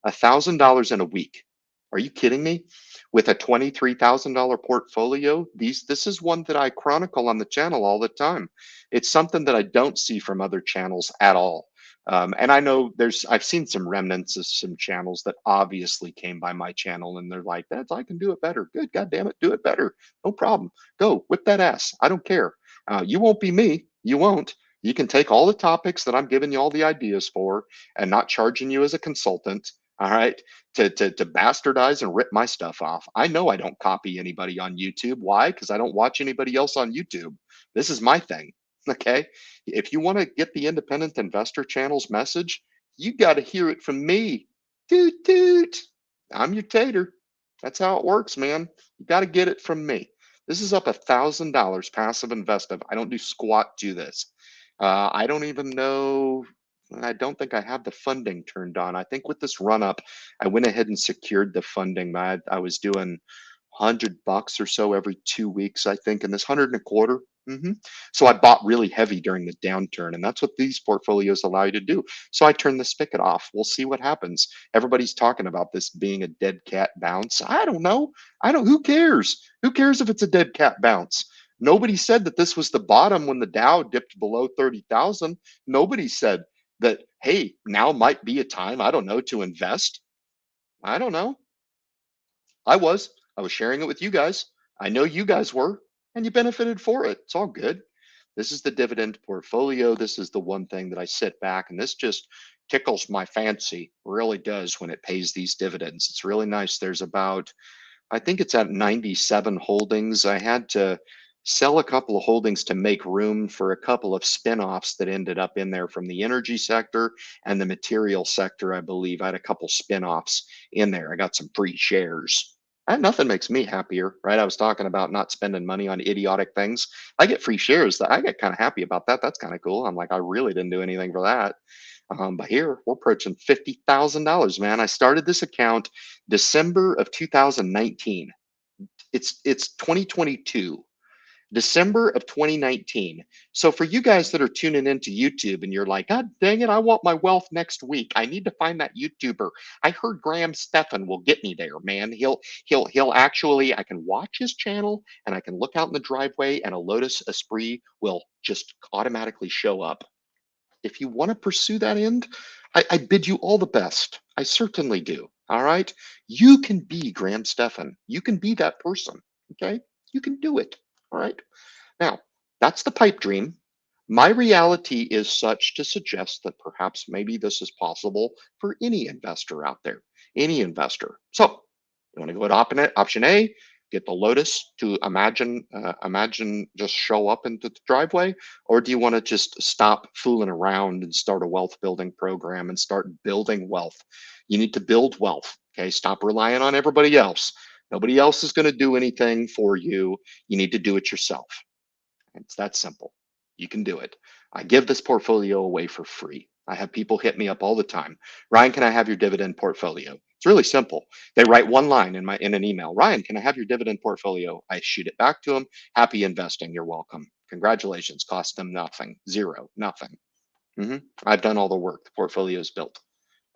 $1,000 in a week. Are you kidding me? With a $23,000 portfolio, this is one that I chronicle on the channel all the time. It's something that I don't see from other channels at all. And I know I've seen some remnants of some channels that obviously came by my channel and they're like, that's, I can do it better. Good, God damn it, do it better. No problem. Go whip that ass. I don't care. You won't be me. You won't. You can take all the topics that I'm giving you all the ideas for and not charging you as a consultant. All right, to bastardize and rip my stuff off. I know I don't copy anybody on YouTube. Why? Because I don't watch anybody else on YouTube. This is my thing. Okay. If you want to get the independent investor channel's message, you got to hear it from me. Toot toot. I'm your tater. That's how it works, man. You got to get it from me. This is up $1,000 passive investive. I don't do squat to this. I don't even know. I don't think I have the funding turned on. I think with this run up, I went ahead and secured the funding. I was doing $100 or so every 2 weeks, I think, and this 100 and a quarter. So I bought really heavy during the downturn, and that's what these portfolios allow you to do. So I turned the spigot off. We'll see what happens. Everybody's talking about this being a dead cat bounce. I don't know. Who cares? Who cares if it's a dead cat bounce? Nobody said that this was the bottom when the Dow dipped below 30,000. Nobody said that, hey, now might be a time, I don't know, to invest. I don't know. I was. I was sharing it with you guys. I know you guys were, and you benefited for it. It's all good. This is the dividend portfolio. This is the one thing that I sit back and this just tickles my fancy, really does when it pays these dividends. It's really nice. There's about, I think it's at 97 holdings. I had to sell a couple of holdings to make room for a couple of spin-offs that ended up in there from the energy sector and the material sector, I believe. I had a couple spin-offs in there. I got some free shares. And nothing makes me happier, right? I was talking about not spending money on idiotic things. I get free shares. That I get kind of happy about that. That's kind of cool. I'm like, I really didn't do anything for that. But here we're approaching $50,000, man. I started this account December of 2019. It's 2022. December of 2019. So for you guys that are tuning into YouTube and you're like, God dang it, I want my wealth next week. I need to find that YouTuber. I heard Graham Stephan will get me there, man. He'll actually, I can watch his channel and I can look out in the driveway and a Lotus Esprit will just automatically show up. If you want to pursue that end, I bid you all the best. I certainly do. All right. You can be Graham Stephan. You can be that person. Okay. You can do it. All right. Now, that's the pipe dream. My reality is such to suggest that perhaps maybe this is possible for any investor out there, any investor. So you want to go to option A, get the Lotus to imagine just show up into the driveway, or do you want to just stop fooling around and start a wealth building program and start building wealth? You need to build wealth. Okay, stop relying on everybody else. Nobody else is going to do anything for you. You need to do it yourself. It's that simple. You can do it. I give this portfolio away for free. I have people hit me up all the time. Ryan, can I have your dividend portfolio? It's really simple. They write one line in an email. Ryan, can I have your dividend portfolio? I shoot it back to them. Happy investing. You're welcome. Congratulations. Cost them nothing. Zero. Nothing. I've done all the work. The portfolio is built.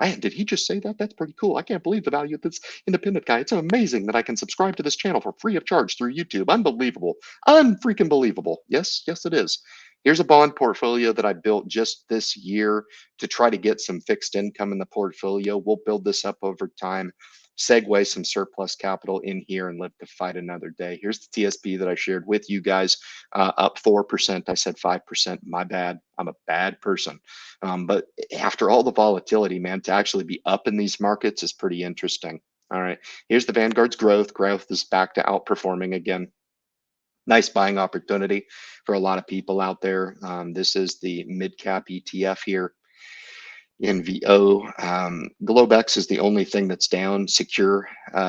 Man, did he just say that? That's pretty cool. I can't believe the value of this independent guy. It's amazing that I can subscribe to this channel for free of charge through YouTube. Unbelievable. Unfreaking believable. Yes, yes, it is. Here's a bond portfolio that I built just this year to try to get some fixed income in the portfolio. We'll build this up over time, segue some surplus capital in here and live to fight another day. Here's the TSP that I shared with you guys, up 4%. I said 5%. My bad. I'm a bad person. But after all the volatility, man, to actually be up in these markets is pretty interesting. All right. Here's the Vanguard's growth. Growth is back to outperforming again. Nice buying opportunity for a lot of people out there. This is the mid cap ETF here. NVO. Globex is the only thing that's down. Secure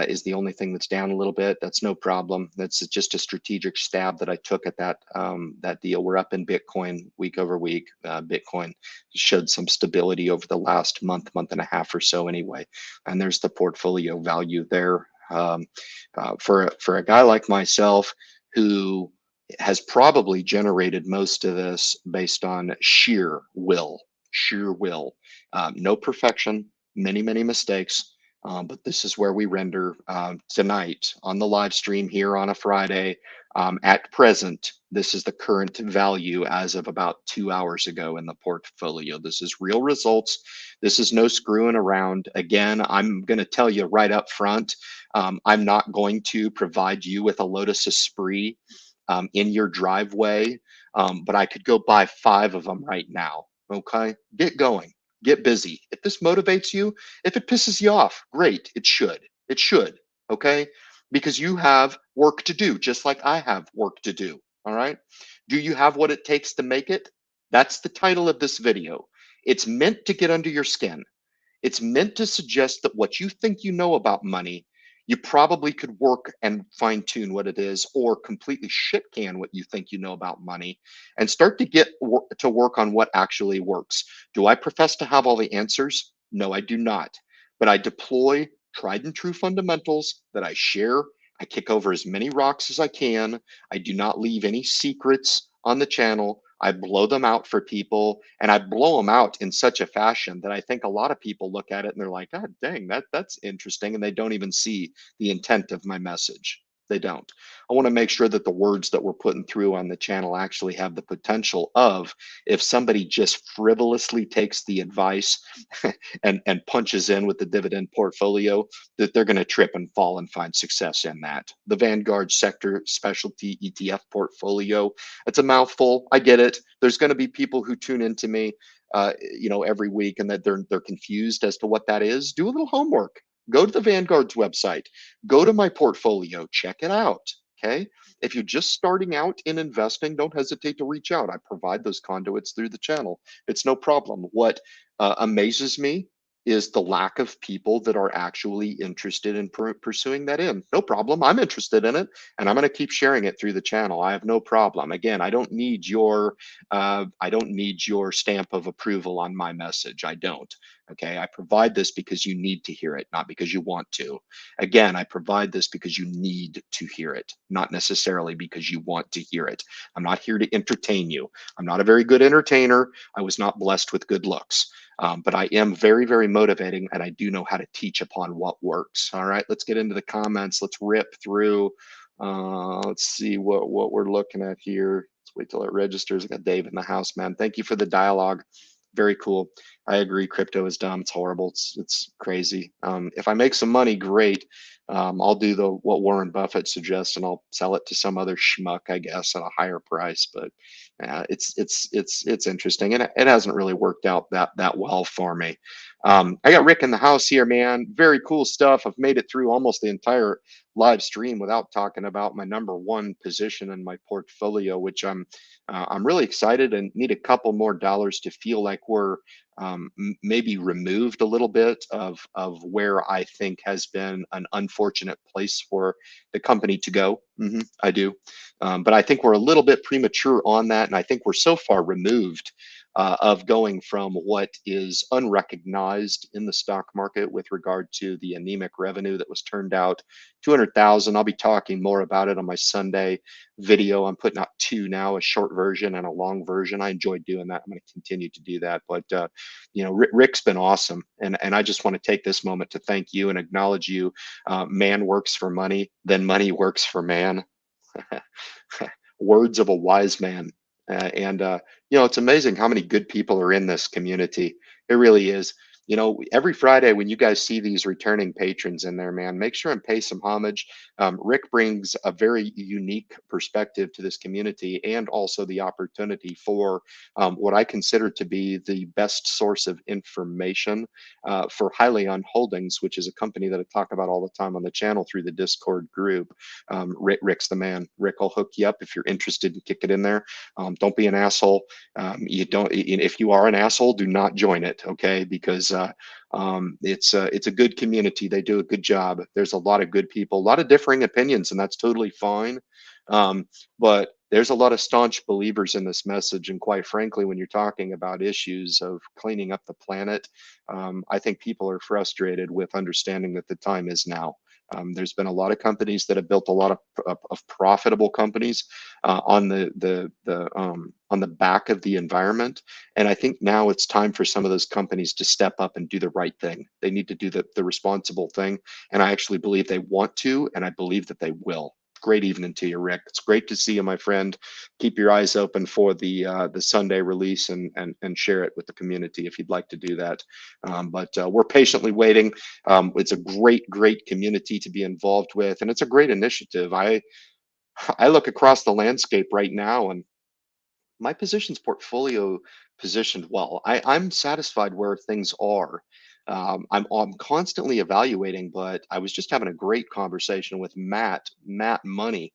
is the only thing that's down a little bit. That's no problem. That's just a strategic stab that I took at that deal. We're up in Bitcoin week over week. Bitcoin showed some stability over the last month and a half or so anyway. And there's the portfolio value there. For a guy like myself who has probably generated most of this based on sheer will. No perfection, many mistakes, but this is where we render tonight on the live stream here on a Friday. At present, this is the current value as of about 2 hours ago in the portfolio. This is real results. This is no screwing around. Again, I'm going to tell you right up front, I'm not going to provide you with a Lotus Esprit in your driveway, but I could go buy 5 of them right now. Okay, get going, get busy. If this motivates you, if it pisses you off, great. It should. It should. Okay, because you have work to do, just like I have work to do. All right. Do you have what it takes to make it? That's the title of this video. It's meant to get under your skin. It's meant to suggest that what you think you know about money, you probably could work and fine tune what it is, or completely shit can what you think you know about money and start to get to work on what actually works. Do I profess to have all the answers? No, I do not. But I deploy tried and true fundamentals that I share. I kick over as many rocks as I can. I do not leave any secrets on the channel. I blow them out for people, and I blow them out in such a fashion that I think a lot of people look at it and they're like, God dang, that's interesting. And they don't even see the intent of my message. They don't. I want to make sure that the words that we're putting through on the channel actually have the potential of, if somebody just frivolously takes the advice and punches in with the dividend portfolio, that they're going to trip and fall and find success in that. The Vanguard sector specialty ETF portfolio, it's a mouthful. I get it. There's going to be people who tune into me, every week, and that they're confused as to what that is. Do a little homework. Go to the Vanguard's website. Go to my portfolio. Check it out. Okay. If you're just starting out in investing, don't hesitate to reach out. I provide those conduits through the channel. It's no problem. What amazes me is the lack of people that are actually interested in pursuing that in. No problem. I'm interested in it, and I'm going to keep sharing it through the channel. I have no problem. Again, I don't need your stamp of approval on my message. I don't. Okay. I provide this because you need to hear it, not because you want to. Again, I provide this because you need to hear it, not necessarily because you want to hear it. I'm not here to entertain you. I'm not a very good entertainer. I was not blessed with good looks. But I am very motivating, and I do know how to teach upon what works. All right, let's get into the comments. Let's rip through. Let's see what we're looking at here. Let's wait till it registers. I got Dave in the house, man. Thank you for the dialogue. Very cool. I agree. Crypto is dumb. It's horrible. It's crazy. If I make some money, great. I'll do what Warren Buffett suggests, and I'll sell it to some other schmuck, I guess, at a higher price. But it's interesting, and it hasn't really worked out that well for me. I got Rick in the house here, man. Very cool stuff. I've made it through almost the entire live stream without talking about my #1 position in my portfolio, which I'm really excited and need a couple more dollars to feel like we're maybe removed a little bit of where I think has been an unfortunate place for the company to go. I do. But I think we're a little bit premature on that. And I think we're so far removed of going from what is unrecognized in the stock market with regard to the anemic revenue that was turned out, 200,000. I'll be talking more about it on my Sunday video. I'm putting out 2 now, a short version and a long version. I enjoy doing that. I'm going to continue to do that. But Rick's been awesome, and I just want to take this moment to thank you and acknowledge you. Man works for money, then money works for man. Words of a wise man. And it's amazing how many good people are in this community. It really is. Every Friday when you guys see these returning patrons in there, man, make sure and pay some homage. Rick brings a very unique perspective to this community, and also the opportunity for what I consider to be the best source of information for Highly on Holdings, which is a company that I talk about all the time on the channel through the Discord group. Rick's the man. Rick will hook you up if you're interested and kick it in there. Don't be an asshole. You don't. If you are an asshole, do not join it. Okay, because it's a good community. They do a good job. There's a lot of good people, a lot of differing opinions, and that's totally fine. But there's a lot of staunch believers in this message, and quite frankly, when you're talking about issues of cleaning up the planet, I think people are frustrated with understanding that the time is now. There's been a lot of companies that have built a lot of profitable companies on on the back of the environment, and I think now it's time for some of those companies to step up and do the right thing. They need to do the responsible thing, and I actually believe they want to, and I believe that they will. Great evening to you, Rick. It's great to see you, my friend. Keep your eyes open for the Sunday release, and share it with the community if you'd like to do that. But we're patiently waiting. It's a great community to be involved with, and it's a great initiative. I look across the landscape right now, and my positions portfolio positioned well. I'm satisfied where things are. I'm constantly evaluating, but I was just having a great conversation with Matt Money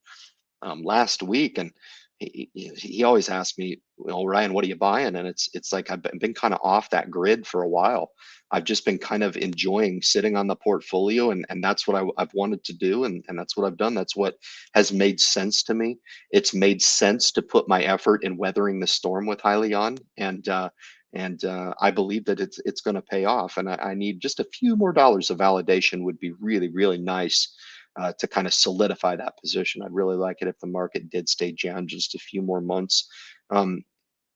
last week, and he always asks me, well, Ryan, what are you buying? And it's like I've been kind of off that grid for a while. I've just been kind of enjoying sitting on the portfolio, and that's what I've wanted to do, and that's what I've done. That's what has made sense to me. It's made sense to put my effort in weathering the storm with Hyliion, and I believe that it's going to pay off. And I need just a few more dollars of validation would be really nice to kind of solidify that position. I'd really like it if the market did stay down just a few more months. Um,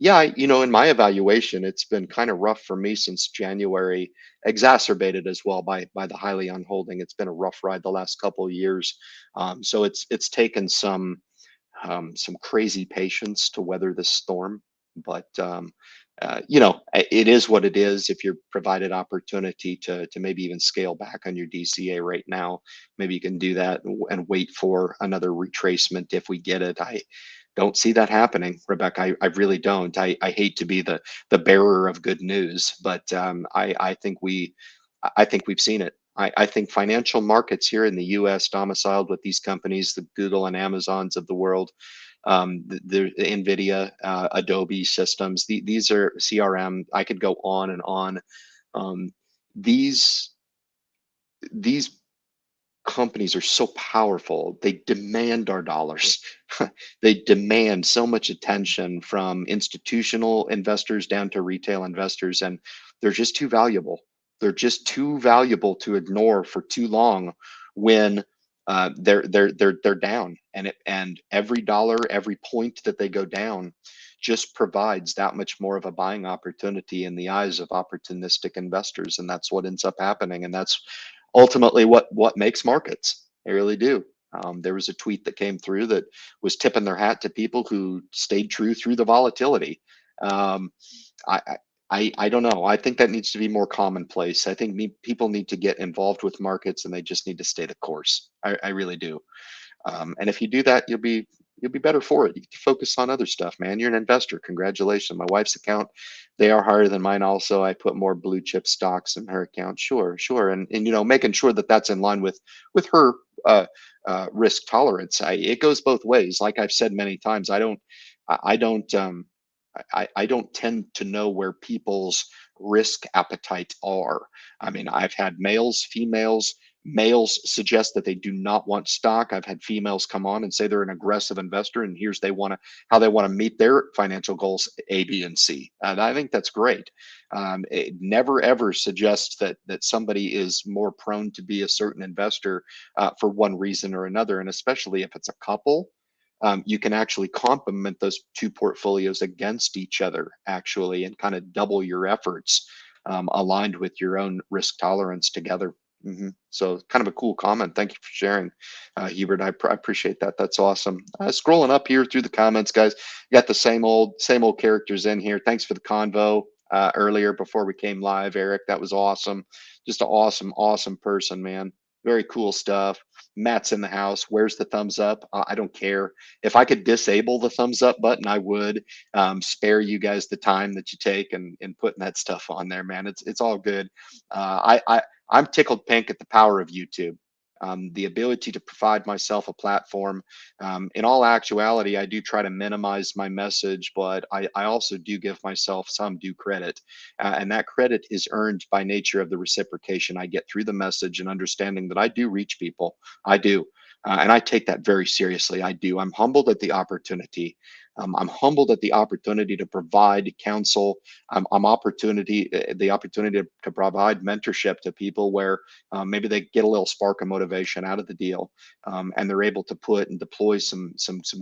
yeah, in my evaluation, it's been kind of rough for me since January, exacerbated as well by the highly unholding. It's been a rough ride the last couple of years. So it's taken some crazy patience to weather this storm. But it is what it is. If you're provided opportunity to maybe even scale back on your DCA right now, maybe you can do that and wait for another retracement if we get it. I don't see that happening, Rebecca. I really don't. I hate to be the bearer of good news, but I think we've seen it. I think financial markets here in the U.S. domiciled with these companies, the Google and Amazons of the world, the NVIDIA, Adobe systems, these are CRM. I could go on and on. Um, these these companies are so powerful. They demand our dollars. They demand so much attention from institutional investors down to retail investors, and they're just too valuable. They're just too valuable to ignore for too long when they're down, and every dollar, every point that they go down just provides that much more of a buying opportunity in the eyes of opportunistic investors, and that's what ends up happening, and that's ultimately what makes markets. They really do. There was a tweet that came through that was tipping their hat to people who stayed true through the volatility. Um, I, I don't know. I think that needs to be more commonplace. I think people need to get involved with markets, and they just need to stay the course. I really do. And if you do that, you'll be better for it. You can focus on other stuff, man. You're an investor. Congratulations. My wife's account, they are higher than mine. Also, I put more blue chip stocks in her account. Sure, and making sure that that's in line with her risk tolerance. It goes both ways. Like I've said many times, I don't I don't tend to know where people's risk appetite are. I mean, I've had males, females. Males suggest that they do not want stock. I've had females come on and say they're an aggressive investor, and here's how they want to meet their financial goals, A, B, and C. And I think that's great. It never ever suggests that somebody is more prone to be a certain investor for one reason or another, and especially if it's a couple, you can actually complement those two portfolios against each other, actually, and kind of double your efforts aligned with your own risk tolerance together. So kind of a cool comment. Thank you for sharing, Hubert. I appreciate that. That's awesome. Scrolling up here through the comments, guys, got the same old characters in here. Thanks for the convo. earlier before we came live, Eric. That was awesome. Just an awesome person, man. Very cool stuff. Matt's in the house. Where's the thumbs up? I don't care. If I could disable the thumbs up button, I would. Spare you guys the time that you take and putting that stuff on there, man. It's all good. I'm tickled pink at the power of YouTube. The ability to provide myself a platform. In all actuality, I do try to minimize my message, but I also do give myself some due credit. And that credit is earned by nature of the reciprocation I get through the message and understanding that I do reach people. I do. And I take that very seriously. I do. I'm humbled at the opportunity. I'm humbled at the opportunity to provide counsel. The opportunity to provide mentorship to people where maybe they get a little spark of motivation out of the deal, and they're able to put and deploy some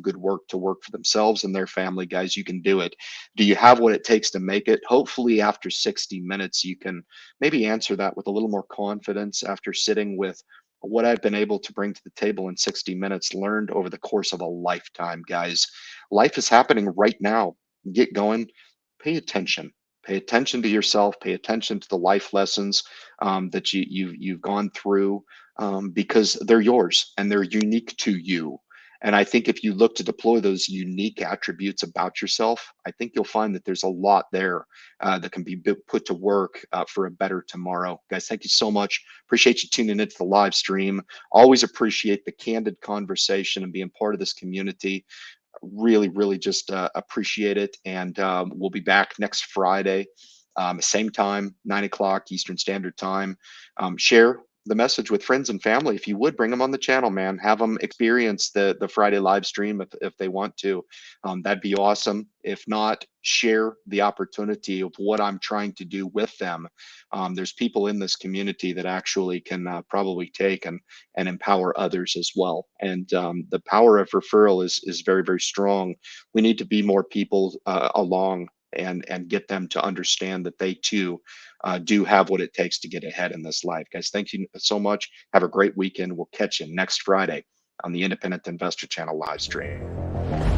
good work to work for themselves and their family. Guys, you can do it. Do you have what it takes to make it? Hopefully, after 60 minutes, you can maybe answer that with a little more confidence after sitting with what I've been able to bring to the table in 60 minutes, learned over the course of a lifetime, guys. Life is happening right now. Get going. Pay attention. Pay attention to yourself. Pay attention to the life lessons that you've gone through, because they're yours and they're unique to you. And I think if you look to deploy those unique attributes about yourself, I think you'll find that there's a lot there that can be put to work for a better tomorrow. Guys, thank you so much. Appreciate you tuning into the live stream. Always appreciate the candid conversation and being part of this community. Really just appreciate it. And we'll be back next Friday, same time, 9 o'clock Eastern Standard Time. Share the message with friends and family. If you would, bring them on the channel, man. Have them experience the Friday live stream if they want to. That'd be awesome. If not, share the opportunity of what I'm trying to do with them. There's people in this community that actually can probably take and empower others as well. And the power of referral is very strong. We need to be more people along and get them to understand that they too do have what it takes to get ahead in this life. Guys, thank you so much. Have a great weekend. We'll catch you next Friday on the Independent Investor Channel live stream.